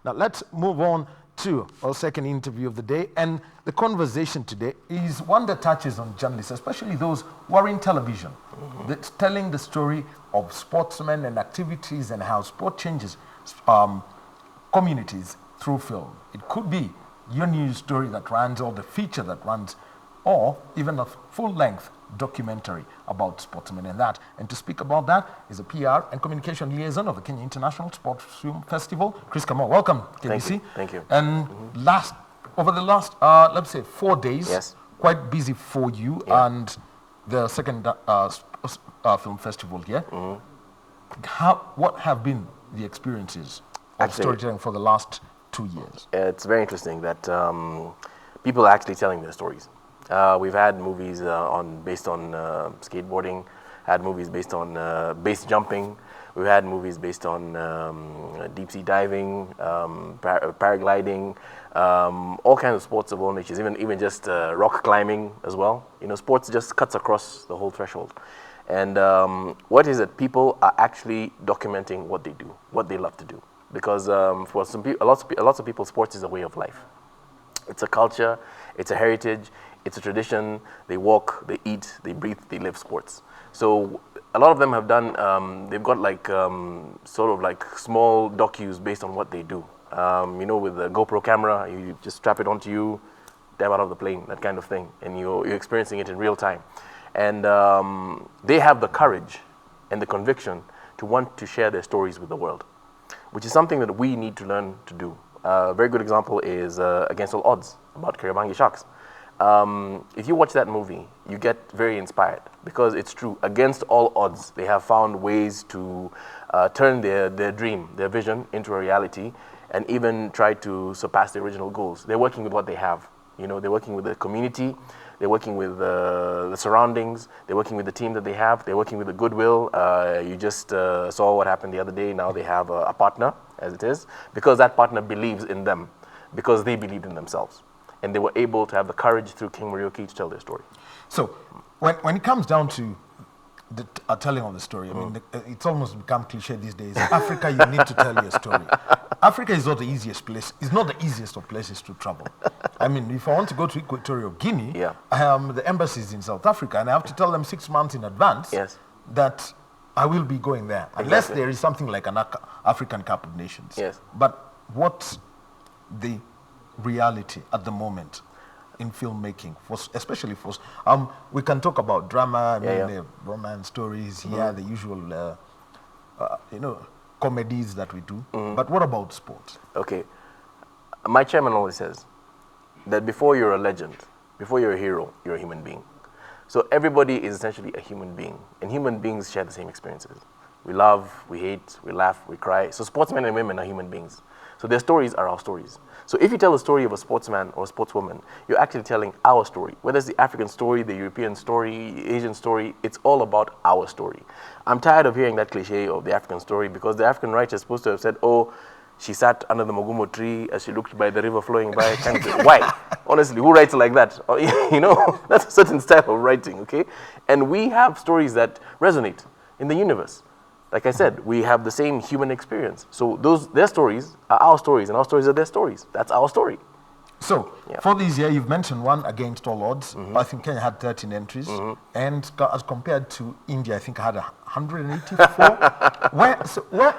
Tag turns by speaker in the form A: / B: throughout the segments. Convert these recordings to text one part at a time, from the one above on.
A: Now let's move on to our second interview of the day. And the conversation today is one that touches on journalists, especially those who are in television, that's telling the story of sportsmen and activities and how sport changes communities through film. It could be your news story that runs, or the feature that runs, or even a full-length documentary about sportsmen and that. And to speak about that is a PR and communication liaison of the Kenya International Sports Film Festival, Chris Kamau. Welcome, KBC.
B: Thank you.
A: And over the last, let's say, 4 days,
B: yes,
A: quite busy for you, and the second film festival here. What have been the experiences of storytelling for the last 2 years?
B: It's very interesting that people are actually telling their stories. We've had movies based on skateboarding, had movies based on base jumping. We've had movies based on deep sea diving, paragliding, all kinds of sports of all natures, even just rock climbing as well. You know, sports just cuts across the whole threshold. And what is it? People are actually documenting what they do, what they love to do. Because for some people, lots of people, sports is a way of life. It's a culture, it's a heritage, it's a tradition. They walk, they eat, they breathe, they live sports. So a lot of them have done, they've got like sort of like small docus based on what they do. You know, with the GoPro camera, you just strap it onto you, dive out of the plane, that kind of thing. And you're experiencing it in real time. And they have the courage and the conviction to want to share their stories with the world, which is something that we need to learn to do. A very good example is Against All Odds, about Kariobangi Sharks. If you watch that movie, you get very inspired, because it's true. Against all odds, they have found ways to turn their dream, their vision, into a reality, and even try to surpass the original goals. They're working with what they have. You know, they're working with the community, they're working with the surroundings, they're working with the team that they have, they're working with the goodwill. You just saw what happened the other day. Now they have a partner, as it is, because that partner believes in them, because they believed in themselves. And they were able to have the courage through King Marioki to tell their story.
A: So, when it comes down to the telling of the story, I mean, it's almost become cliche these days. Africa, you need to tell your story. Africa is not the easiest place. It's not the easiest of places to travel. I mean, if I want to go to Equatorial Guinea, the embassy is in South Africa, and I have to tell them 6 months in advance that I will be going there, unless there is something like an African Cup of Nations.
B: Yes.
A: But what's the reality at the moment in filmmaking, especially for we can talk about drama, the romance stories, the usual comedies that we do, but what about sports?
B: Okay, my chairman always says that before you're a legend, before you're a hero, you're a human being. So everybody is essentially a human being, and human beings share the same experiences. We love, we hate, we laugh, we cry. So sportsmen and women are human beings. So their stories are our stories. So if you tell the story of a sportsman or a sportswoman, you're actually telling our story. Whether it's the African story, the European story, Asian story, it's all about our story. I'm tired of hearing that cliche of the African story, because the African writer is supposed to have said, oh, she sat under the Mogumo tree as she looked by the river flowing by. Why? Honestly, who writes like that? You know, that's a certain style of writing, okay? And we have stories that resonate in the universe. Like I said, we have the same human experience. So their stories are our stories, and our stories are their stories. That's our story.
A: So, for this year, you've mentioned one, Against All Odds. I think Kenya had 13 entries. And as compared to India, I think I had 184.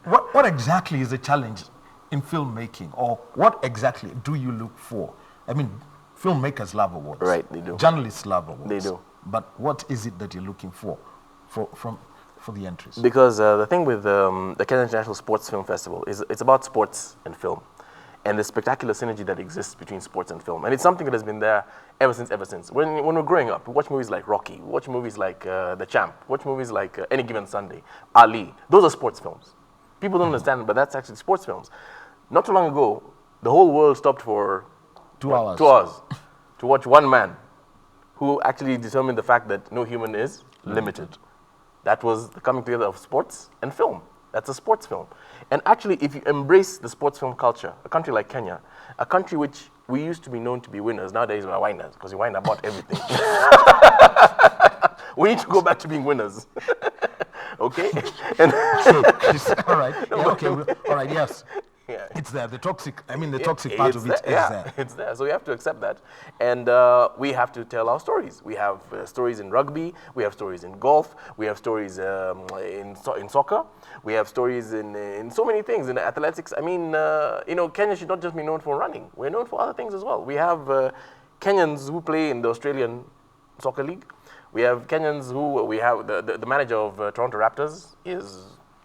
A: What exactly is the challenge in filmmaking? Or what exactly do you look for? I mean, filmmakers love awards.
B: Right, they do.
A: Journalists love awards.
B: They do.
A: But what is it that you're looking for the entries?
B: Because the thing with the Kenya International Sports Film Festival is it's about sports and film, and the spectacular synergy that exists between sports and film. And it's something that has been there ever since. When we're growing up, we watch movies like Rocky, we watch movies like The Champ, watch movies like Any Given Sunday, Ali. Those are sports films. People don't understand, but that's actually sports films. Not too long ago, the whole world stopped for
A: 2 hours.
B: 2 hours to watch one man who actually determined the fact that no human is limited. That was the coming together of sports and film. That's a sports film. And actually, if you embrace the sports film culture, a country like Kenya, a country which we used to be known to be winners, nowadays we're whiners, because we whine about everything. We need to go back to being winners. Okay?
A: All right. Yeah, okay. All right, yes.
B: Yeah.
A: It's there. The toxic
B: Yeah,
A: part of it is there.
B: It's there. So we have to accept that. And we have to tell our stories. We have stories in rugby, we have stories in golf, we have stories in soccer, we have stories in so many things, in athletics. I mean, Kenya should not just be known for running. We're known for other things as well. We have Kenyans who play in the Australian Soccer League. We have Kenyans who, we have the manager of Toronto Raptors is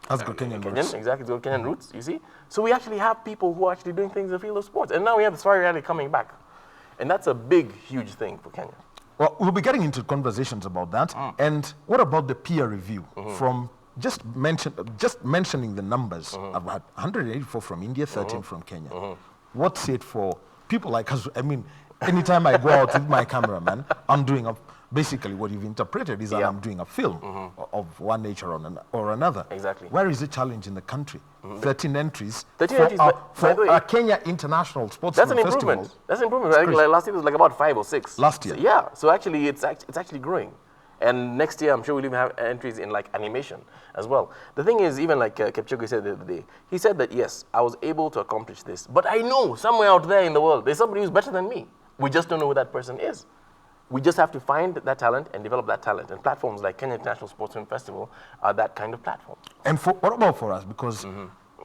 A: Has got Kenyan roots.
B: Exactly, it's got Kenyan roots, you see? So we actually have people who are actually doing things in the field of sports. And now we have the Safari Rally coming back. And that's a big, huge thing for Kenya.
A: Well, we'll be getting into conversations about that. And what about the peer review? From just mentioning the numbers, I've had 184 from India, 13 from Kenya. What's it for people like us? I mean, anytime I go out with my cameraman, I'm doing basically what you've interpreted is that I'm doing a film of one nature or another.
B: Exactly.
A: Where is the challenge in the country? 13 entries
B: 13
A: for,
B: entries,
A: for
B: by the way,
A: a Kenya International Sports
B: That's an
A: Festival.
B: improvement. That's an improvement. I think like last year it was like about 5 or 6.
A: Last year.
B: So, yeah. So actually, it's actually growing. And next year, I'm sure we'll even have entries in like animation as well. The thing is, even like Kipchoge said the other day, he said that yes, I was able to accomplish this, but I know somewhere out there in the world, there's somebody who's better than me. We just don't know who that person is. We just have to find that talent and develop that talent. And platforms like Kenya International Sports Film Festival are that kind of platform.
A: And what about for us? Because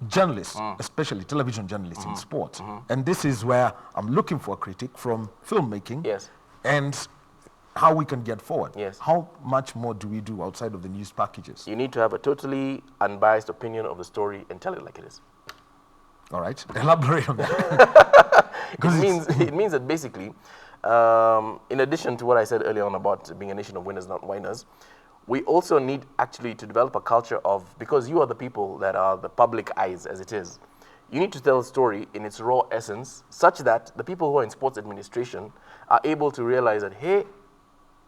A: journalists, especially television journalists in sports, and this is where I'm looking for a critique from filmmaking.
B: Yes.
A: And how we can get forward.
B: Yes.
A: How much more do we do outside of the news packages?
B: You need to have a totally unbiased opinion of the story and tell it like it is.
A: All right. Elaborate on that.
B: It means that basically, in addition to what I said earlier on about being a nation of winners, not whiners, we also need actually to develop a culture of, because you are the people that are the public eyes as it is, you need to tell a story in its raw essence such that the people who are in sports administration are able to realize that, hey,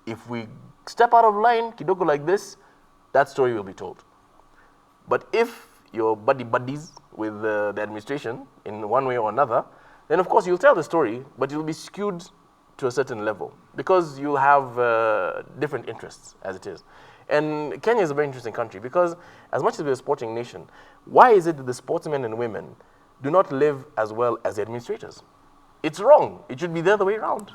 B: if we step out of line, kidogo like this, that story will be told. But if you're buddies with the administration in one way or another, then of course you'll tell the story, but it'll be skewed to a certain level because you'll have different interests as it is. And Kenya is a very interesting country because as much as we're a sporting nation, why is it that the sportsmen and women do not live as well as the administrators? It's wrong. It should be the other way around.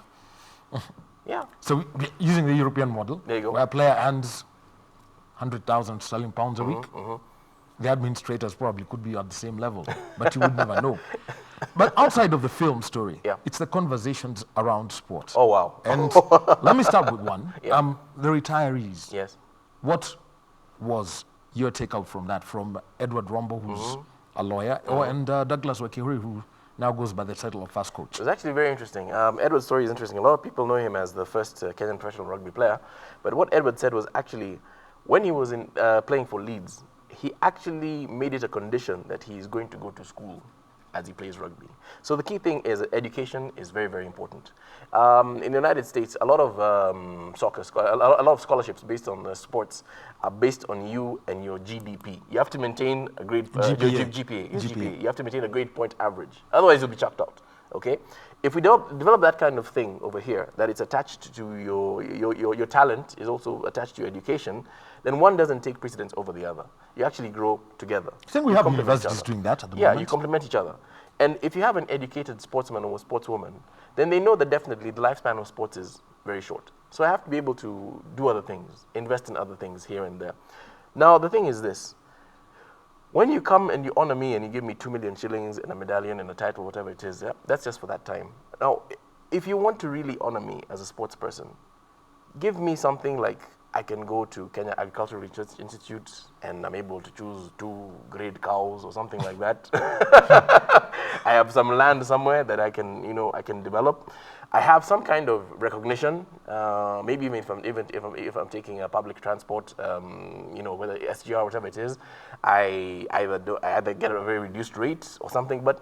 B: Yeah.
A: So using the European model,
B: There you go.
A: where a player earns 100,000 sterling pounds a week, the administrators probably could be at the same level, but you would never know. But outside of the film story, it's the conversations around sports.
B: Oh, wow.
A: And let me start with one. The retirees.
B: Yes.
A: What was your takeout from that, from Edward Rombo, who's a lawyer, and Douglas Wakihuri, who now goes by the title of fast coach?
B: It was actually very interesting. Edward's story is interesting. A lot of people know him as the first Kenyan professional rugby player. But what Edward said was actually, when he was playing for Leeds, he actually made it a condition that he is going to go to school as he plays rugby. So the key thing is education is very, very important. In the United States, a lot of a lot of scholarships based on sports are based on you and your GDP. You have to maintain a grade GPA. You have to maintain a grade point average. Otherwise, you'll be chucked out. Okay. If we develop that kind of thing over here, that it's attached to your talent is also attached to your education, then one doesn't take precedence over the other. You actually grow together.
A: I think we have universities doing that at the moment.
B: Yeah, you complement each other. And if you have an educated sportsman or sportswoman, then they know that definitely the lifespan of sports is very short. So I have to be able to do other things, invest in other things here and there. Now, the thing is this. When you come and you honor me and you give me 2 million shillings and a medallion and a title, whatever it is, that's just for that time. Now, if you want to really honor me as a sports person, give me something like I can go to Kenya Agricultural Research Institute and I'm able to choose 2 grade cows or something like that. I have some land somewhere that I can develop. I have some kind of recognition. Maybe even if I'm taking a public transport, whether SGR or whatever it is, I either get a very reduced rate or something. But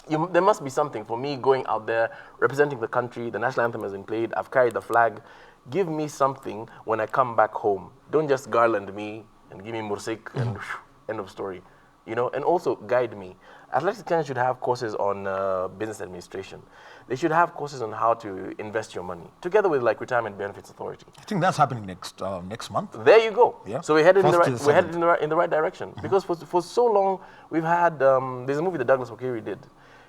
B: there must be something for me going out there representing the country. The national anthem has been played. I've carried the flag. Give me something when I come back home. Don't just garland me and give me mursik and end of story. And also guide me. Athletics Kenya should have courses on business administration. They should have courses on how to invest your money, together with like Retirement Benefits Authority.
A: I think that's happening next month.
B: There you go.
A: Yeah.
B: So we're headed in the
A: First
B: right.
A: to
B: We're headed
A: seventh.
B: in the right direction because for so long we've had there's a movie that Douglas Okiri did,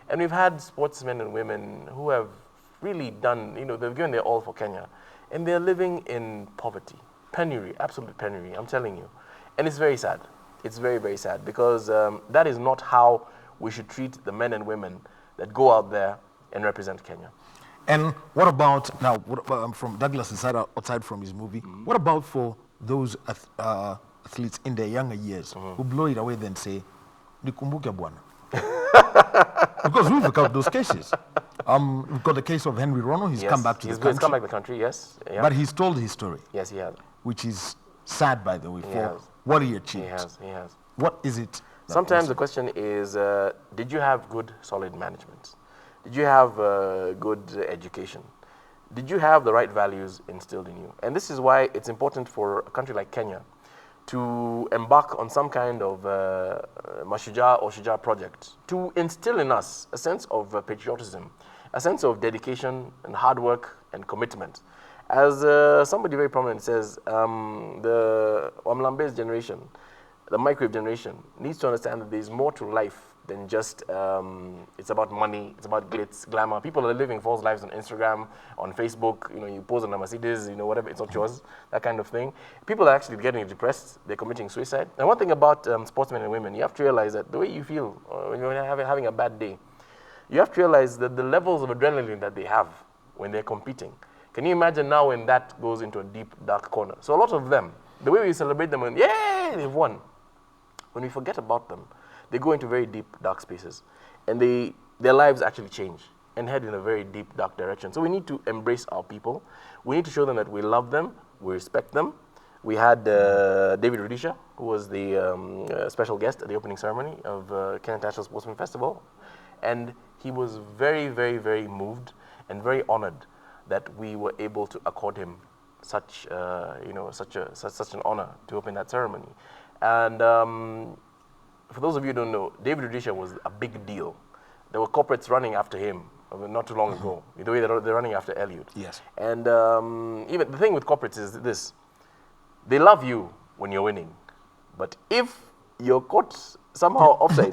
B: and we've had sportsmen and women who have really done, they've given their all for Kenya, and they're living in poverty, penury, absolute penury. I'm telling you, and it's very sad. It's very, very sad because that is not how we should treat the men and women that go out there and represent Kenya.
A: And what about now? From Douglas aside, outside from his movie, what about for those athletes in their younger years who blow it away then say, "Nikumbuke bwana"? Because we've got those cases. We've got the case of Henry Rono. He's come back to the country.
B: He's come back to the country. Yes. Yeah.
A: But he's told his story.
B: Yes, he has.
A: Which is sad, by the way, for
B: has.
A: what he achieved.
B: He has.
A: What is it?
B: Sometimes the question is, did you have good, solid management? Did you have good education? Did you have the right values instilled in you? And this is why it's important for a country like Kenya to embark on some kind of Mashujaa or Shujaa project to instill in us a sense of patriotism, a sense of dedication and hard work and commitment. As somebody very prominent says, the Wamlambe's generation, the microwave generation, needs to understand that there's more to life than just it's about money, it's about glitz, glamour. People are living false lives on Instagram, on Facebook. You pose on a Mercedes, whatever, it's not yours, that kind of thing. People are actually getting depressed, they're committing suicide. And one thing about sportsmen and women, you have to realize that the way you feel when you're having a bad day, you have to realize that the levels of adrenaline that they have when they're competing. Can you imagine now when that goes into a deep, dark corner? So a lot of them, the way we celebrate them, yay, they've won. When we forget about them, they go into very deep, dark spaces. And their lives actually change and head in a very deep, dark direction. So we need to embrace our people. We need to show them that we love them, we respect them. We had David Rudisha, who was the special guest at the opening ceremony of Kenya International Sportsman Festival. And he was very, very, very moved and very honored that we were able to accord him such an honor to open that ceremony. And for those of you who don't know, David Rudisha was a big deal. There were corporates running after him not too long ago, the way they're running after Elliot.
A: Yes.
B: And even the thing with corporates is this: they love you when you're winning, but if you're caught somehow offside,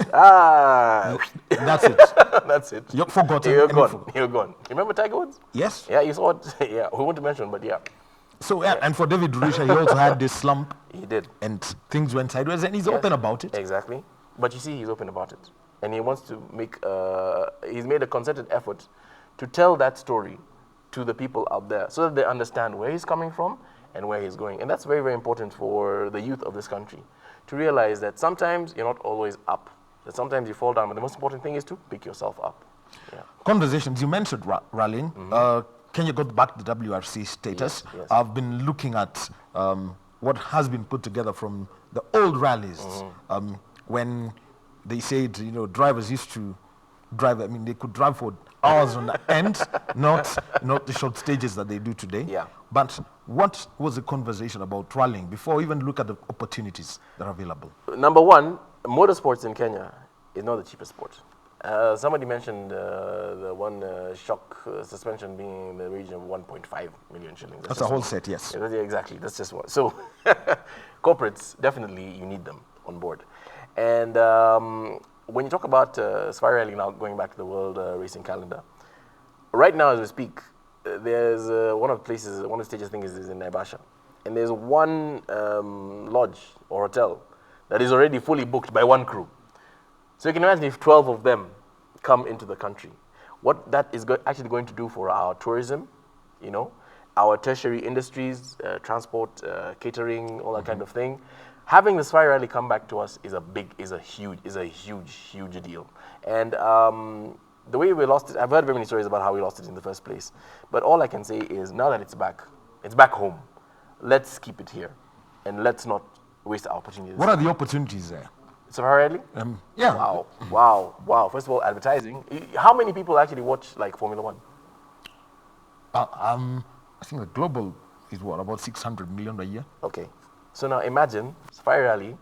A: that's it.
B: That's it.
A: You're forgotten.
B: You're gone. You're gone. You remember Tiger Woods?
A: Yes.
B: Yeah, you saw it. Yeah, we won't to mention, but yeah.
A: So, and for David Rudisha, he also had this slump.
B: He did.
A: And things went sideways, and he's open about it.
B: Exactly. But you see, he's open about it. And he wants to he's made a concerted effort to tell that story to the people out there so that they understand where he's coming from and where he's going. And that's very, very important for the youth of this country to realize that sometimes you're not always up, that sometimes you fall down, but the most important thing is to pick yourself up. Yeah.
A: Conversations, you mentioned rallying. Kenya got back the WRC status.
B: Yes, yes.
A: I've been looking at what has been put together from the old rallies when they said, drivers used to drive, they could drive for hours on end, not the short stages that they do today.
B: Yeah.
A: But what was the conversation about rallying before we even look at the opportunities that are available?
B: Number one, motorsports in Kenya is not the cheapest sport. Somebody mentioned the one shock suspension being in the region of 1.5 million shillings.
A: That's a whole set, yes.
B: Yeah, exactly, that's just one. So corporates, definitely you need them on board. And when you talk about Safari Rally now, going back to the world racing calendar, right now as we speak, there's one of the stages I think is in Naivasha. And there's one lodge or hotel that is already fully booked by one crew. So you can imagine if 12 of them come into the country, what that is actually going to do for our tourism, our tertiary industries, transport, catering, all that kind of thing. Having the Safari Rally come back to us is a huge deal. And the way we lost it, I've heard very many stories about how we lost it in the first place. But all I can say is now that it's back home. Let's keep it here, and let's not waste our opportunities.
A: What are the opportunities there?
B: Safari Rally?
A: Yeah.
B: Wow. First of all, advertising. How many people actually watch Formula One?
A: I think the global is about 600 million a year.
B: Okay. So now imagine Safari Rally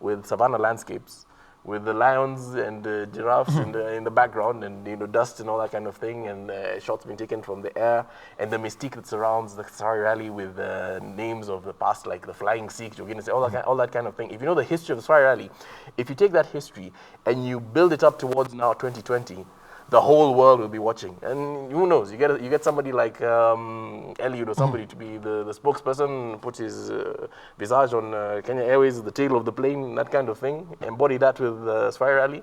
B: with savannah landscapes, with the lions and the giraffes in the background, and dust and all that kind of thing, and shots being taken from the air, and the mystique that surrounds the Safari Rally with names of the past, like the Flying Sikhs, all that kind of thing. If you know the history of the Safari Rally, if you take that history and you build it up towards now 2020, the whole world will be watching. And who knows, you get somebody like Eliud or somebody to be the spokesperson, put his visage on Kenya Airways, the tail of the plane, that kind of thing, embody that with Safari Rally,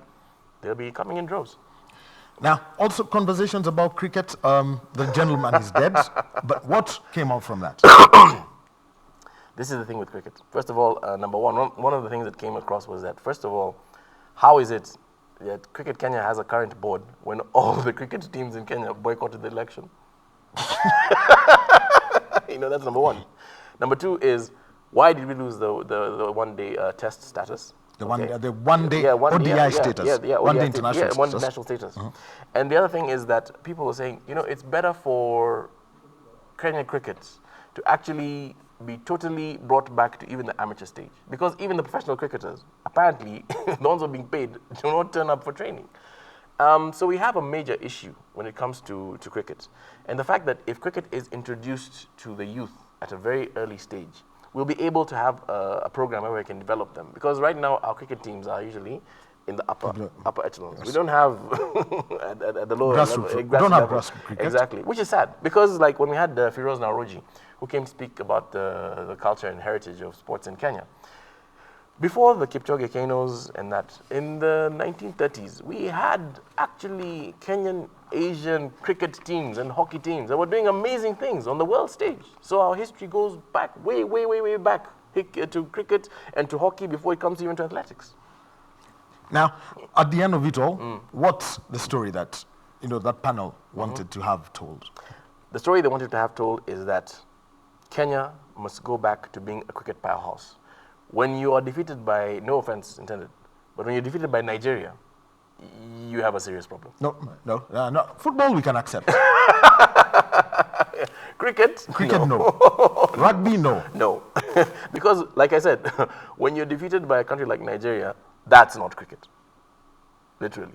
B: they'll be coming in droves.
A: Now, also conversations about cricket. The gentleman is dead, but what came out from that?
B: This is the thing with cricket. First of all, number one of the things that came across was that, first of all, how is it that Cricket Kenya has a current board when all the cricket teams in Kenya boycotted the election? That's number one. Number two is, why did we lose the one-day test status?
A: The one-day ODI status. One-day international status.
B: One-day national status. And the other thing is that people were saying, it's better for Kenya cricket to actually be totally brought back to even the amateur stage. Because even the professional cricketers, apparently, the ones who are being paid, do not turn up for training. So we have a major issue when it comes to cricket. And the fact that if cricket is introduced to the youth at a very early stage, we'll be able to have a program where we can develop them. Because right now, our cricket teams are usually in the upper echelons. Yes. We don't have at the lower level.
A: We don't have grassroots cricket.
B: Exactly, which is sad. Because like when we had Firoz Naoroji, who came to speak about the culture and heritage of sports in Kenya. Before the Kipchoge Kainos and that, in the 1930s, we had actually Kenyan Asian cricket teams and hockey teams that were doing amazing things on the world stage. So our history goes back, way, way, way, way back to cricket and to hockey before it comes even to athletics.
A: Now, at the end of it all, what's the story that that panel wanted to have told?
B: The story they wanted to have told is that Kenya must go back to being a cricket powerhouse. When you are defeated by, no offense intended, but when you're defeated by Nigeria, you have a serious problem.
A: No. Football we can accept.
B: Cricket?
A: No. Rugby? No.
B: No. Because, like I said, when you're defeated by a country like Nigeria, that's not cricket. Literally.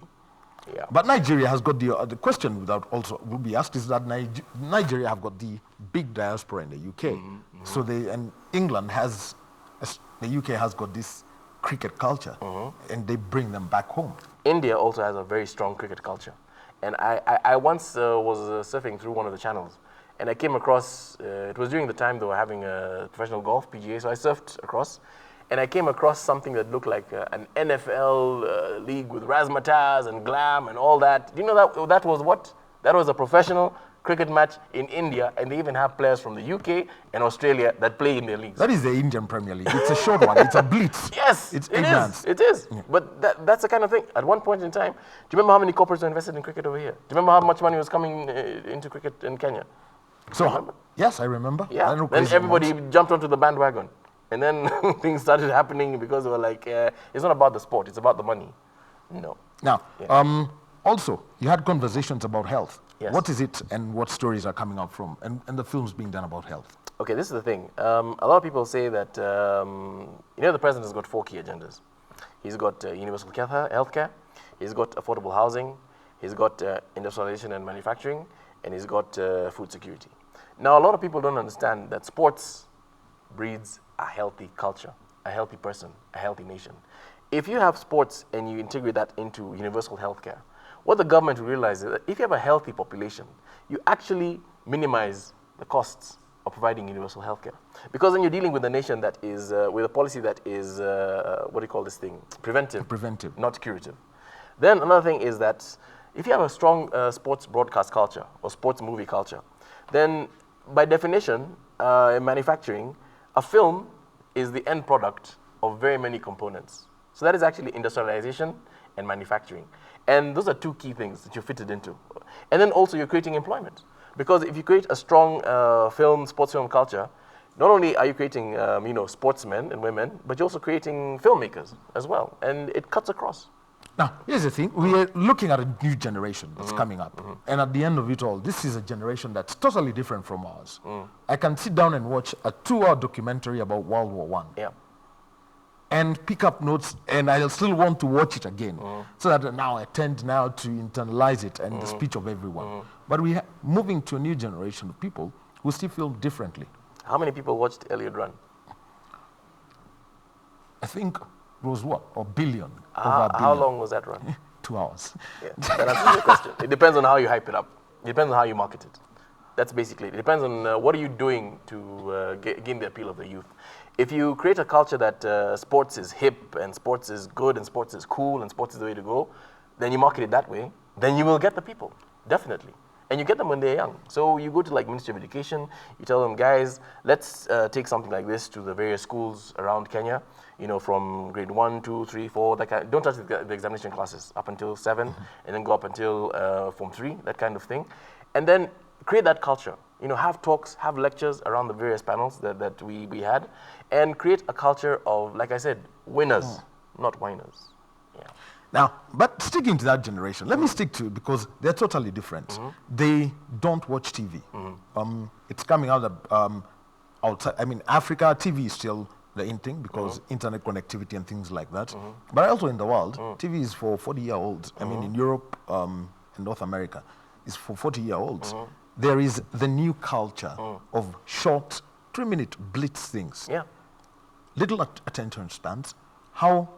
B: Yeah.
A: But Nigeria has got the question that also will be asked is that Nigeria have got the big diaspora in the UK. So and England has, the UK has got this cricket culture, and they bring them back home.
B: India also has a very strong cricket culture. And I once was surfing through one of the channels, and I came across, it was during the time they were having a professional golf, PGA, so I surfed across, and I came across something that looked like an NFL league with razzmatazz and glam and all that. Do you know that was what? That was a professional cricket match in India, and they even have players from the UK and Australia that play in their leagues.
A: That is the Indian Premier League. It's a short one. It's a blitz.
B: Yes,
A: it
B: is. It is. Yeah. But that's the kind of thing. At one point in time, do you remember how many corporates were invested in cricket over here? Do you remember how much money was coming into cricket in Kenya?
A: So, yes, I remember.
B: Yeah. Then everybody jumped onto the bandwagon. And then things started happening because they were like, it's not about the sport, it's about the money. No.
A: Now, also, you had conversations about health. Yes. What is it and what stories are coming out from, and the films being done about health?
B: Okay, this is the thing. A lot of people say that, the president has got 4 key agendas. He's got universal healthcare, he's got affordable housing, he's got industrialization and manufacturing, and he's got food security. Now, a lot of people don't understand that sports breeds a healthy culture, a healthy person, a healthy nation. If you have sports and you integrate that into universal healthcare, what the government will realize is that if you have a healthy population, you actually minimize the costs of providing universal healthcare. Because then you're dealing with a nation that is, with a policy that is, what do you call this thing? Preventive, not curative. Then another thing is that if you have a strong sports broadcast culture or sports movie culture, then by definition, in manufacturing, a film is the end product of very many components. So that is actually industrialization and manufacturing. And those are 2 key things that you're fitted into. And then also you're creating employment. Because if you create a strong sports film culture, not only are you creating sportsmen and women, but you're also creating filmmakers as well. And it cuts across.
A: Now, here's the thing. We are looking at a new generation that's coming up. And at the end of it all, this is a generation that's totally different from ours. I can sit down and watch a 2-hour documentary about World War I.
B: Yeah.
A: and pick up notes, and I'll still want to watch it again. So that now I tend now to internalize it and the speech of everyone. But moving to a new generation of people who still feel differently.
B: How many people watched Elliot run?
A: I think it was what? A billion. Over a
B: How
A: billion.
B: long was that run?
A: 2 hours.
B: Yeah, that answers your question. It depends on how you hype it up. It depends on how you market it. That's basically it. It depends on what are you doing to gain the appeal of the youth. If you create a culture that sports is hip and sports is good and sports is cool and sports is the way to go, then you market it that way, then you will get the people, definitely. And you get them when they're young. So you go to like Ministry of Education, you tell them, guys, let's take something like this to the various schools around Kenya, from grade 1, 2, 3, 4, that kind. Don't touch the examination classes up until 7, and then go up until Form 3, that kind of thing. And then create that culture. Have talks, have lectures around the various panels that we had, and create a culture of, like I said, winners, not whiners. Yeah.
A: Now, but sticking to that generation, let me stick to it because they're totally different. They don't watch TV. It's coming out of outside. I mean, Africa, TV is still the in thing because internet connectivity and things like that. But also in the world, TV is for 40-year-olds. I mean, in Europe and North America, it's for 40-year-olds. There is the new culture of short, 3-minute blitz things.
B: Yeah.
A: Little attention spans. How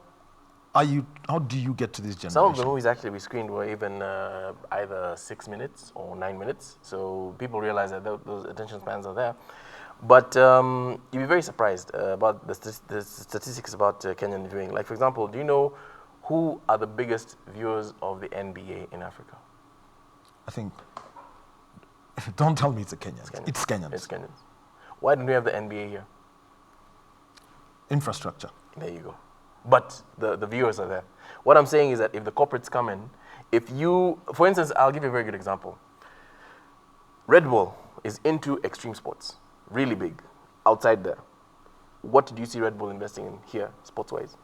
A: do you get to this generation?
B: Some of the movies actually we screened were even either 6 minutes or 9 minutes. So people realize that those attention spans are there. But you'll be very surprised about the statistics about Kenyan viewing. Like, for example, do you know who are the biggest viewers of the NBA in Africa?
A: I think, don't tell me it's Kenyans. It's Kenyans.
B: It's Kenyans. Why don't we have the NBA here?
A: Infrastructure.
B: There you go. But the viewers are there. What I'm saying is that if the corporates come in, for instance, I'll give you a very good example. Red Bull is into extreme sports, really big, outside there. What do you see Red Bull investing in here, sports-wise?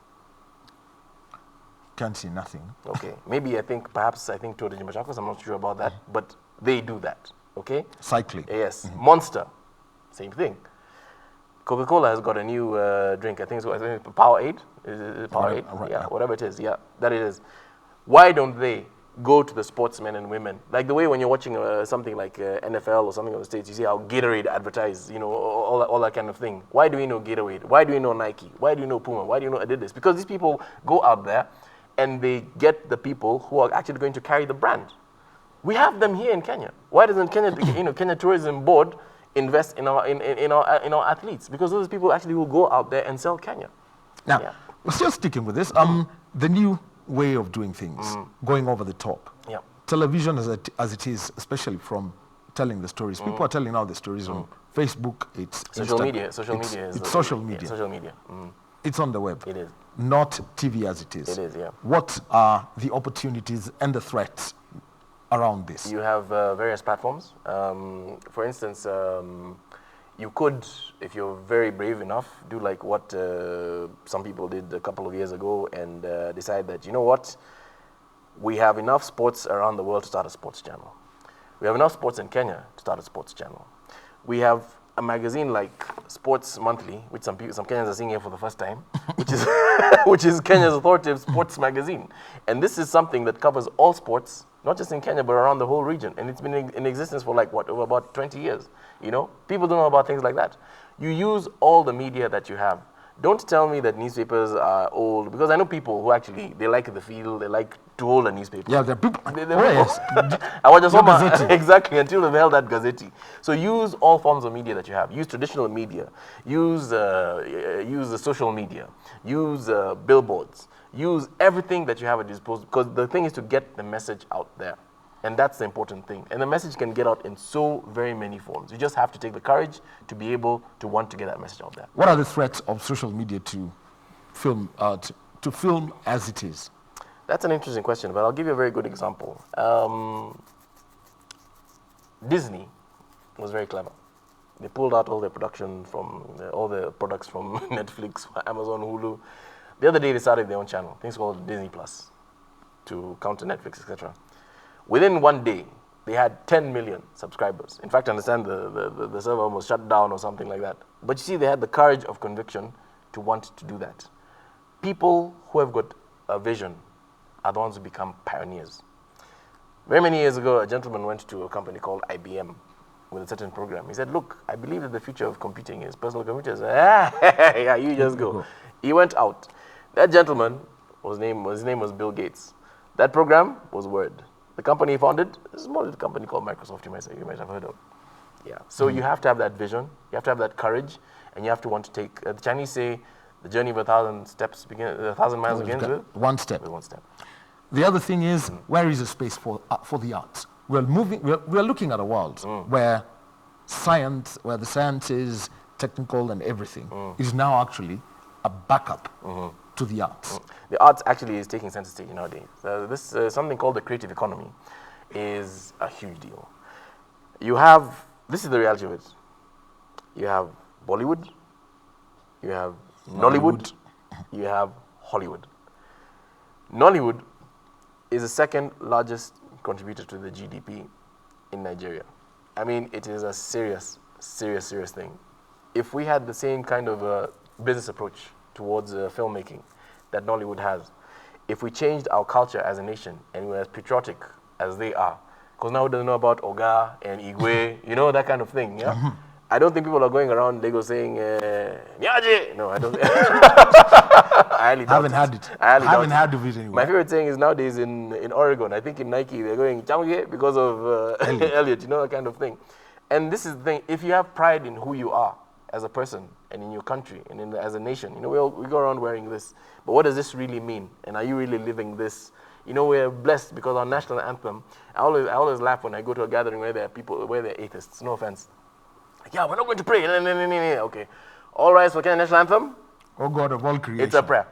A: Can't see nothing.
B: Okay, maybe I think Tour de Machakos, I'm not sure about that, but they do that, okay?
A: Cycling.
B: Yes, Monster, same thing. Coca-Cola has got a new drink. I think it's Powerade. Is it Powerade?
A: Right,
B: yeah, whatever it is. Yeah, that it is. Why don't they go to the sportsmen and women? Like the way when you're watching something like NFL or something on the States, you see how Gatorade advertise, all that kind of thing. Why do we know Gatorade? Why do we know Nike? Why do you know Puma? Why do you know Adidas? Because these people go out there and they get the people who are actually going to carry the brand. We have them here in Kenya. Why doesn't Kenya Tourism Board invest in our athletes? Because those people actually will go out there and sell Kenya.
A: Now, we're still sticking with this. The new way of doing things, going over the top.
B: Yeah.
A: Television as it is, especially from telling the stories. People are telling now the stories on Facebook. It's
B: social
A: Insta-
B: media. Social
A: it's,
B: media is
A: it's social media.
B: Yeah, social media.
A: It's on the web.
B: It is.
A: Not TV as it is.
B: It is, yeah.
A: What are the opportunities and the threats around this?
B: You have various platforms. For instance, you could, if you're very brave enough, do like what some people did a couple of years ago and decide that, you know what, we have enough sports around the world to start a sports channel. We have enough sports in Kenya to start a sports channel. We have a magazine like Sports Monthly, which some Kenyans are seeing here for the first time, which is Kenya's authoritative sports magazine. And this is something that covers all sports, not just in Kenya, but around the whole region. And it's been in existence for over about 20 years. People don't know about things like that. You use all the media that you have. Don't tell me that newspapers are old, because I know people who actually, they like the feel, they like to hold a newspaper.
A: Yeah, there are people.
B: Yes. I was just exactly, until they've held that Gazette. So use all forms of media that you have. Use traditional media. Use the social media. Use billboards. Use everything that you have at your disposal, because the thing is to get the message out there. And that's the important thing. And the message can get out in so very many forms. You just have to take the courage to be able to want to get that message out there.
A: What are the threats of social media to film as it is?
B: That's an interesting question, but I'll give you a very good example. Disney was very clever. They pulled out all their production from, all the products from Netflix, Amazon, Hulu. The other day they started their own channel, things called Disney Plus, to counter Netflix, etc. Within one day, they had 10 million subscribers. In fact, I understand the server was shut down or something like that. But you see, they had the courage of conviction to want to do that. People who have got a vision are the ones who become pioneers. Very many years ago, a gentleman went to a company called IBM with a certain program. He said, look, I believe that the future of computing is personal computers. Yeah, you just go. He went out. That gentleman, his name was Bill Gates. That program was Word. The company he founded is a small little company called Microsoft, you might have heard of. Yeah. So you have to have that vision, you have to have that courage, and you have to want to take, the Chinese say, the journey of 1,000 miles begins with
A: one step.
B: With one step.
A: The other thing is, where is the space for the arts? We're looking at a world where science, where the sciences, technical and everything, is now actually a backup to the arts.
B: The arts actually is taking center stage nowadays. This something called the creative economy is a huge deal. This is the reality of it. You have Bollywood, you have Nollywood, you have Hollywood. Nollywood is the second largest contributor to the GDP in Nigeria. I mean, it is a serious thing. If we had the same kind of business approach towards filmmaking that Nollywood has, if we changed our culture as a nation and we were as patriotic as they are, because now we don't know about Oga and Igwe, you know, that kind of thing, yeah? I don't think people are going around Lagos saying, Nyaje! No, I don't. I
A: haven't had it. I haven't had of it anyway.
B: My favorite saying is nowadays in Oregon, I think in Nike, they're going Chamge because of Elliot, you know, that kind of thing. And this is the thing, if you have pride in who you are as a person and in your country and as a nation, you know, we go around wearing this, but what does this really mean? And are you really living this? You know, we're blessed because our national anthem, I always laugh when I go to a gathering where there are atheists, no offense. Yeah, we're not going to pray. Okay. All rise for Kenya national anthem.
A: Oh God of all creation.
B: It's a prayer.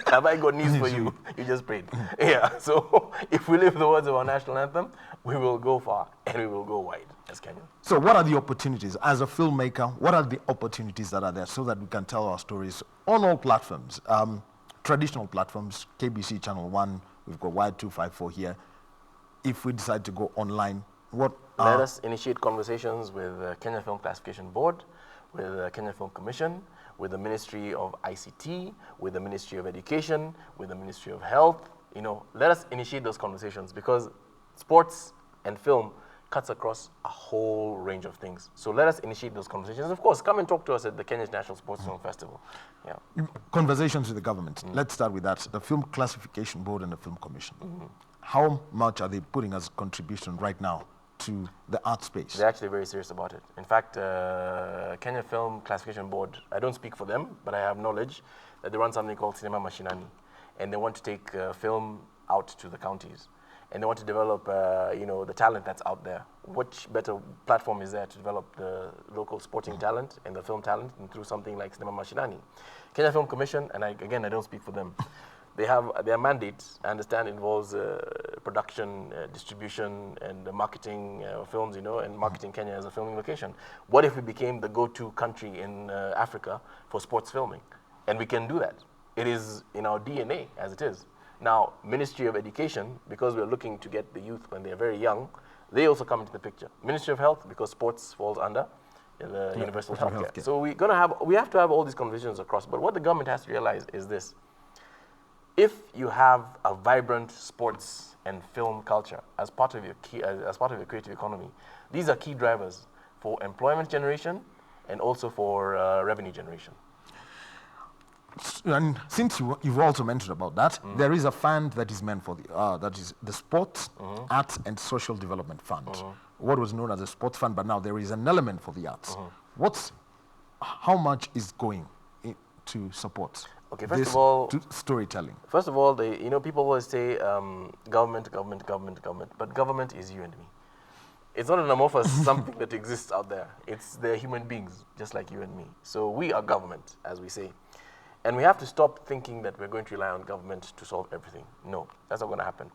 B: Have I got news for you? You just prayed. Yeah. So if we live the words of our national anthem, we will go far and we will go wide as Kenya.
A: So what are the opportunities? As a filmmaker, what are the opportunities that are there so that we can tell our stories on all platforms? Traditional platforms, KBC Channel 1, we've got Wired 254 here. If we decide to go online,
B: let us initiate conversations with the Kenya Film Classification Board, with the Kenya Film Commission, with the Ministry of ICT, with the Ministry of Education, with the Ministry of Health. You know, let us initiate those conversations because sports and film cuts across a whole range of things. So let us initiate those conversations. Of course, come and talk to us at the Kenya National Sports Film Festival. Yeah.
A: Conversations with the government. Let's start with that. The Film Classification Board and the Film Commission. How much are they putting as a contribution right now to the art space?
B: They're actually very serious about it. In fact, Kenya Film Classification Board, I don't speak for them, but I have knowledge that they run something called Cinema Mashinani, and they want to take film out to the counties, and they want to develop, you know, the talent that's out there. Which better platform is there to develop the local sporting talent and the film talent and through something like Cinema Mashinani? Kenya Film Commission, and I don't speak for them. They have their mandate, I understand, involves production, distribution, and marketing films, you know, and marketing Kenya as a filming location. What if we became the go-to country in Africa for sports filming? And we can do that. It is in our DNA as it is. Now, Ministry of Education, because we're looking to get the youth when they're very young, they also come into the picture. Ministry of Health, because sports falls under the universal healthcare. So we have to have all these conversations across. But what the government has to realize is this. If you have a vibrant sports and film culture as part of your creative economy, these are key drivers for employment generation and also for revenue generation.
A: And since you've also mentioned about that, there is a fund that is meant for that is the Sports, Arts and Social Development Fund. What was known as a sports fund, but now there is an element for the arts. How much is going to support?
B: Okay, first of all,
A: storytelling.
B: First of all, people always say government, but government is you and me. It's not an amorphous something that exists out there. They're human beings, just like you and me. So we are government, as we say. And we have to stop thinking that we're going to rely on government to solve everything. No, that's not going to happen.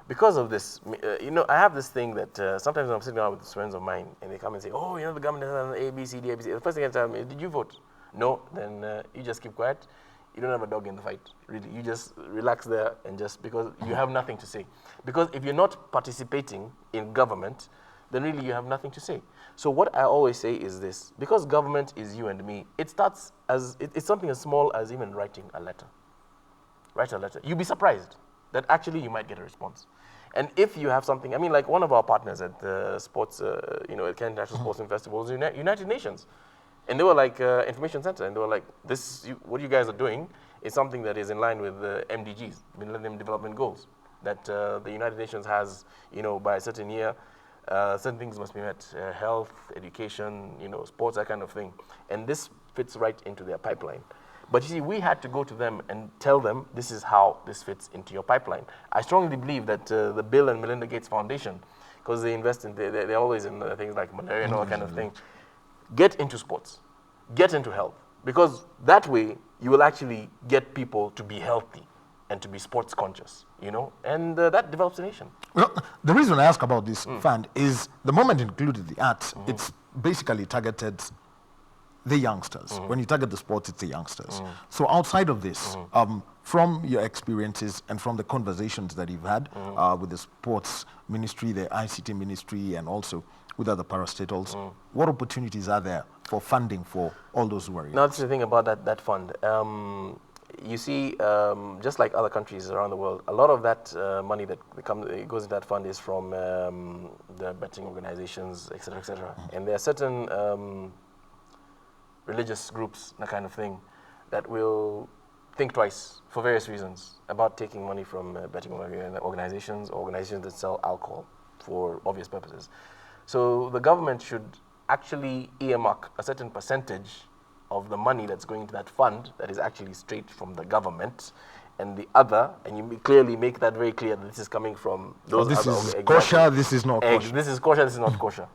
B: Because of this, I have this thing that sometimes I'm sitting around with friends of mine, and they come and say, oh, the government has done A, B, C, D, A, B, C. The first thing I tell them, did you vote? No, then you just keep quiet. You don't have a dog in the fight, really. You just relax there and just because you have nothing to say. Because if you're not participating in government, then really you have nothing to say. So what I always say is this: because government is you and me, it starts as it's something as small as even writing a letter. Write a letter. You'll be surprised that actually you might get a response. And if you have something, I mean, like one of our partners at the sports, at Kenya International Sports and Festivals, United Nations, and they were like information center, and they were like, what you guys are doing is something that is in line with the MDGs, Millennium Development Goals, that the United Nations has, by a certain year, certain things must be met, health, education, sports, that kind of thing. And this fits right into their pipeline. But you see, we had to go to them and tell them this is how this fits into your pipeline. I strongly believe that the Bill and Melinda Gates Foundation, because they invest in, they're always in things like malaria and all that kind of thing, get into sports, get into health, because that way you will actually get people to be healthy and to be sports conscious, and that develops a nation.
A: Well, the reason I ask about this fund is the moment included the arts, it's basically targeted the youngsters. When you target the sports, it's the youngsters. So outside of this, from your experiences and from the conversations that you've had with the sports ministry, the ICT ministry, and also with other parastatals, what opportunities are there for funding for all those who are young?
B: Now, that's the thing about that fund. You see, just like other countries around the world, a lot of that money that goes into that fund is from the betting organizations, et cetera, et cetera. And there are certain religious groups, that kind of thing, that will think twice for various reasons about taking money from betting organizations or organizations that sell alcohol for obvious purposes. So the government should actually earmark a certain percentage of the money that's going into that fund that is actually straight from the government, and the other, and you clearly make that very clear that this is coming from those
A: this
B: other,
A: is kosher, this is not kosher.
B: This is kosher, this is not kosher.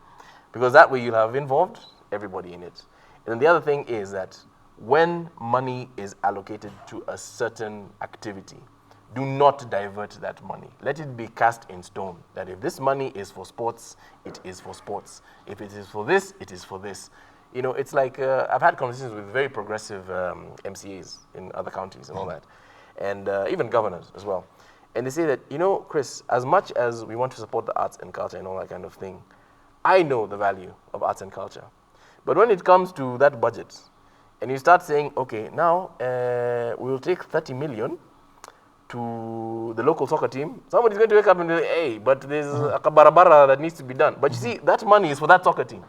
B: Because that way you'll have involved everybody in it. And then the other thing is that when money is allocated to a certain activity, do not divert that money. Let it be cast in stone, that if this money is for sports, it is for sports. If it is for this, it is for this. It's like, I've had conversations with very progressive MCAs in other counties and all that, and even governors as well. And they say that, Chris, as much as we want to support the arts and culture and all that kind of thing, I know the value of arts and culture. But when it comes to that budget, and you start saying, okay, now we will take 30 million to the local soccer team, somebody's going to wake up and say, hey, but there's a barabara that needs to be done. But you see, that money is for that soccer team.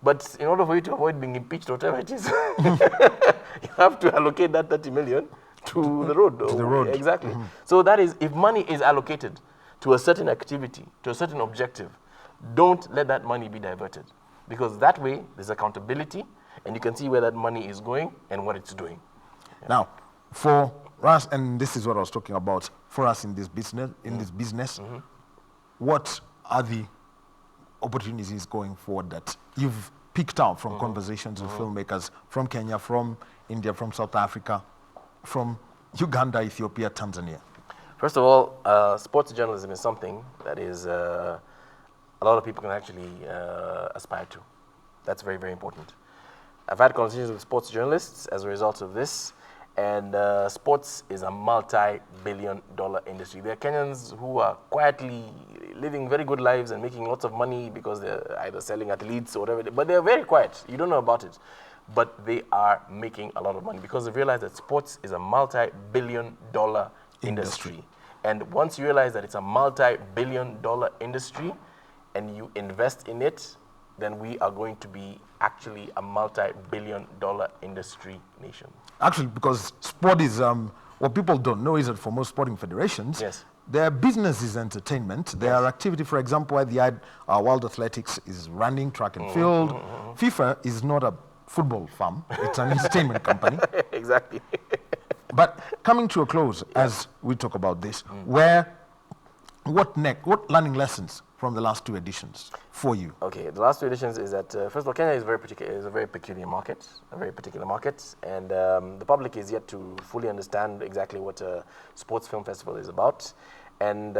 B: But in order for you to avoid being impeached or whatever it is, you have to allocate that 30 million to the road.
A: To the road.
B: Exactly. So that is, if money is allocated to a certain activity, to a certain objective, don't let that money be diverted. Because that way, there's accountability, and you can see where that money is going and what it's doing.
A: Yeah. Now, for us, and this is what I was talking about, for us in this business, what are the opportunities going forward that you've picked out from conversations with filmmakers from Kenya, from India, from South Africa, from Uganda, Ethiopia, Tanzania?
B: First of all, sports journalism is something that is a lot of people can actually aspire to. That's very, very important. I've had conversations with sports journalists as a result of this, and sports is a multi-billion-dollar industry. There are Kenyans who are quietly living very good lives and making lots of money because they're either selling athletes or whatever, but they're very quiet. You don't know about it. But they are making a lot of money because they realize that sports is a multi-billion-dollar industry. And once you realize that it's a multi-billion-dollar industry and you invest in it, then we are going to be actually a multi-billion-dollar industry nation. Actually,
A: because sport is, what people don't know is that for most sporting federations,
B: yes,
A: their business is entertainment. Their activity, for example, at the World Athletics is running, track and field. FIFA is not a football farm. It's an entertainment company.
B: Exactly.
A: But coming to a close, as we talk about this, what learning lessons from the last two editions for you?
B: Okay, the last two editions is that, first of all, Kenya is a very peculiar market, a very particular market, and the public is yet to fully understand exactly what a sports film festival is about. And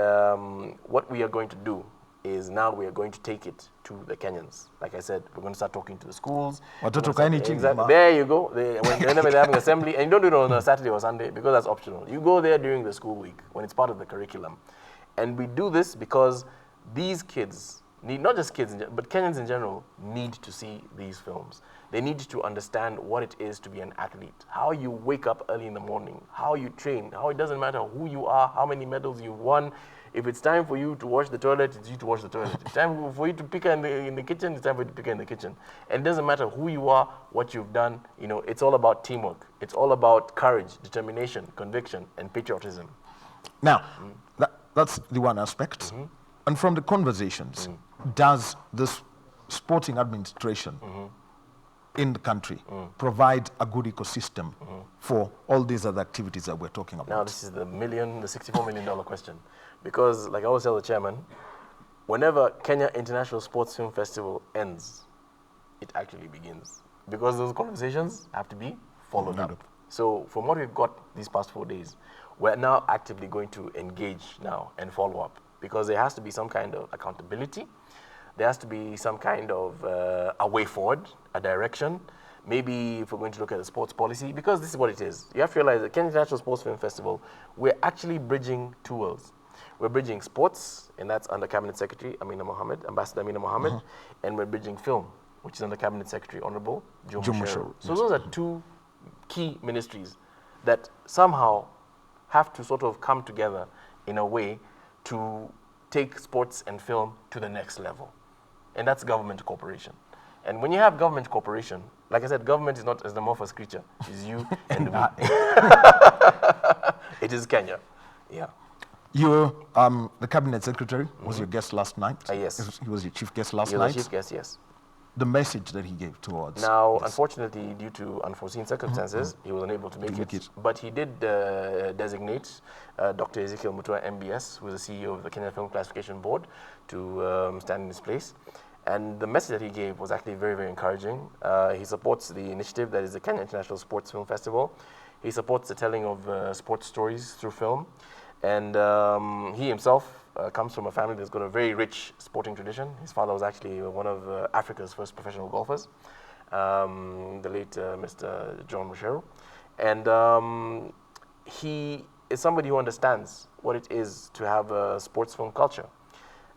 B: what we are going to do is now we are going to take it to the Kenyans. Like I said, we're going to start talking to the schools.
A: Exactly.
B: There you go. Whenever they're having assembly, and you don't do it on a Saturday or Sunday because that's optional. You go there during the school week when it's part of the curriculum. And we do this because these kids, not just kids, but Kenyans in general, need to see these films. They need to understand what it is to be an athlete, how you wake up early in the morning, how you train, how it doesn't matter who you are, how many medals you've won. If it's time for you to wash the toilet, it's you to wash the toilet. It's time for you to pick in the kitchen, it's time for you to pick in the kitchen. And it doesn't matter who you are, what you've done, it's all about teamwork. It's all about courage, determination, conviction, and patriotism.
A: Now, that's the one aspect. And from the conversations, does this sporting administration in the country provide a good ecosystem for all these other activities that we're talking about?
B: Now, this is the $64 million question. Because, like I always tell the chairman, whenever Kenya International Sports Film Festival ends, it actually begins. Because those conversations have to be followed up. So, from what we've got these past 4 days, we're now actively going to engage now and follow up. Because there has to be some kind of accountability. There has to be some kind of a way forward, a direction. Maybe if we're going to look at the sports policy, because this is what it is. You have to realize that Kenya International Sports Film Festival, we're actually bridging two worlds. We're bridging sports, and that's under Cabinet Secretary Ambassador Amina Mohammed, and we're bridging film, which is under Cabinet Secretary Honorable Joe Musheru. So those are two key ministries that somehow have to sort of come together in a way to take sports and film to the next level. And that's government cooperation. And when you have government cooperation, like I said, government is not as the amorphous creature. It's you and we. It is Kenya. Yeah.
A: You, the cabinet secretary, was your guest last night.
B: Yes.
A: He was your chief guest last
B: He
A: night.
B: was the chief guest, yes.
A: The message that he gave towards.
B: Now, unfortunately, due to unforeseen circumstances, he was unable to make it. But he did designate Dr. Ezekiel Mutua, MBS, who is the CEO of the Kenya Film Classification Board, to stand in his place. And the message that he gave was actually very, very encouraging. He supports the initiative that is the Kenya International Sports Film Festival. He supports the telling of sports stories through film. And he himself comes from a family that's got a very rich sporting tradition. His father was actually one of Africa's first professional golfers, the late Mr. John Musheru. And he is somebody who understands what it is to have a sports film culture.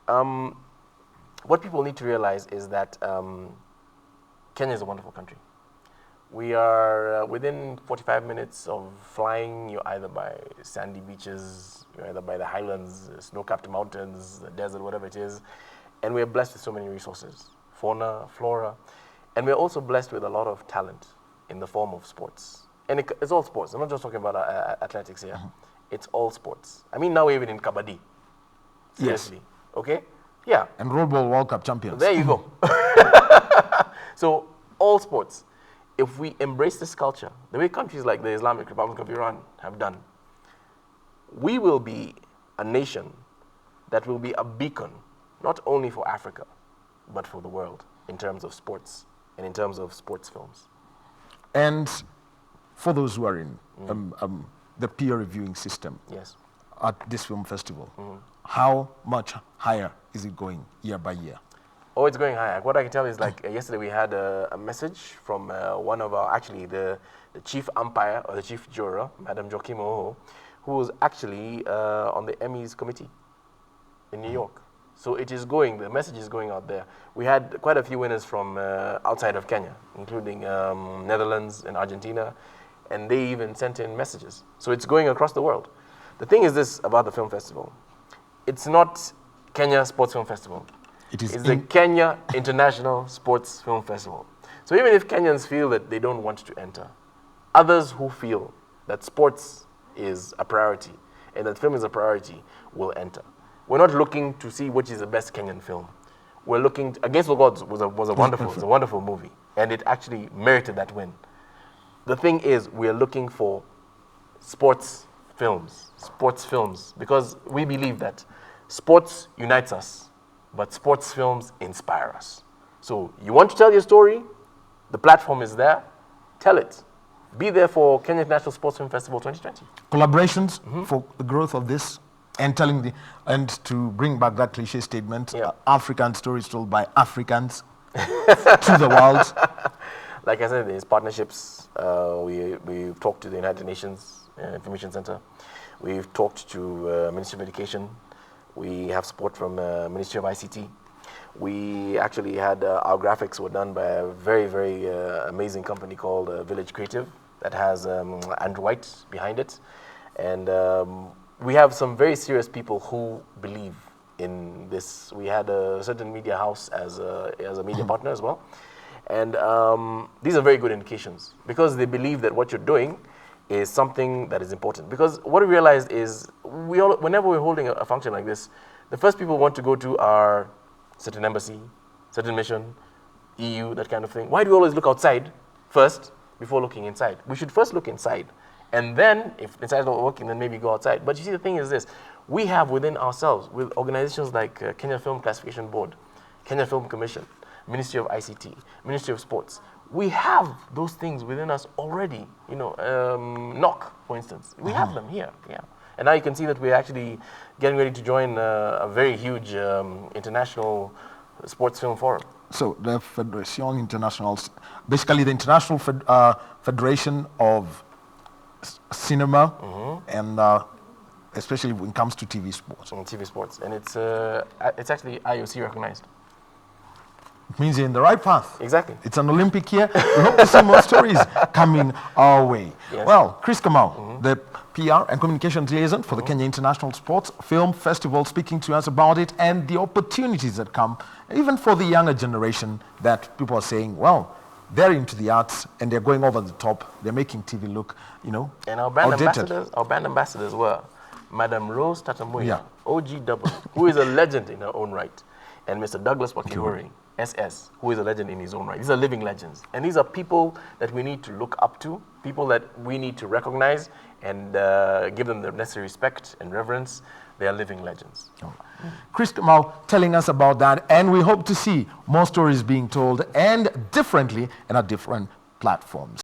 B: What people need to realize is that Kenya is a wonderful country. We are within 45 minutes of flying. You're either by sandy beaches, you're either by the highlands, snow-capped mountains, the desert, whatever it is. And we're blessed with so many resources, fauna, flora. And we're also blessed with a lot of talent in the form of sports. And it's all sports. I'm not just talking about athletics here. It's all sports. I mean, now we're even in Kabaddi. Seriously. Yes. Okay? Yeah.
A: And Road Ball World Cup champions.
B: There you go. So, all sports. If we embrace this culture, the way countries like the Islamic Republic of Iran have done, we will be a nation that will be a beacon, not only for Africa, but for the world in terms of sports and in terms of sports films.
A: And for those who are in the peer reviewing system at this film festival, how much higher is it going year by year?
B: Oh, it's going higher. What I can tell is, like, yesterday we had a message from one of our, actually, the chief umpire or the chief juror, Madam Joaquim Oho, who was actually on the Emmys committee in New York. So it is going, the message is going out there. We had quite a few winners from outside of Kenya, including Netherlands and Argentina, and they even sent in messages. So it's going across the world. The thing is this about the film festival. It's not Kenya Sports Film Festival. It's the Kenya International Sports Film Festival. So even if Kenyans feel that they don't want to enter, others who feel that sports is a priority and that film is a priority will enter. We're not looking to see which is the best Kenyan film. We're looking Against All Odds was a wonderful movie, and it actually merited that win. The thing is, we're looking for sports films, because we believe that sports unites us, but sports films inspire us. So you want to tell your story, the platform is there, tell it. Be there for Kenya International Sports Film Festival 2020.
A: Collaborations for the growth of this and to bring back that cliche statement, African stories told by Africans to the world.
B: Like I said, there's partnerships. We've talked to the United Nations Information Center. We've talked to Ministry of Education. We have support from Ministry of ICT. We actually had our graphics were done by a very, very amazing company called Village Creative that has Andrew White behind it. And we have some very serious people who believe in this. We had a certain media house as a media partner as well. And these are very good indications because they believe that what you're doing is something that is important. Because what we realized is whenever we're holding a function like this, the first people want to go to are certain embassy, certain mission, EU, that kind of thing. Why do we always look outside first before looking inside? We should first look inside. And then, if inside is not working, then maybe go outside. But you see, the thing is this. We have within ourselves, with organizations like Kenya Film Classification Board, Kenya Film Commission, Ministry of ICT, Ministry of Sports, we have those things within us already. You know, NOC, for instance. We have them here, yeah. And now you can see that we're actually getting ready to join a very huge international sports film forum. So
A: the Federation International, basically the International Federation of Cinema, and especially when it comes to TV sports.
B: TV sports, and it's actually IOC recognized.
A: It means you're in the right path.
B: Exactly.
A: It's an Olympic year. We hope to see more stories coming our way.
B: Yes.
A: Well, Chris Kamau, the PR and communications liaison for the Kenya International Sports Film Festival, speaking to us about it and the opportunities that come, even for the younger generation, that people are saying, well, they're into the arts and they're going over the top. They're making TV look, you know,
B: and our brand ambassadors were Madam Rose Tatamuya, OGW, who is a legend in her own right, and Mr. Douglas Wakiwori, SS, who is a legend in his own right. These are living legends. And these are people that we need to look up to, people that we need to recognize and give them the necessary respect and reverence. They are living legends.
A: Chris Kamau telling us about that, and we hope to see more stories being told and differently and at different platforms.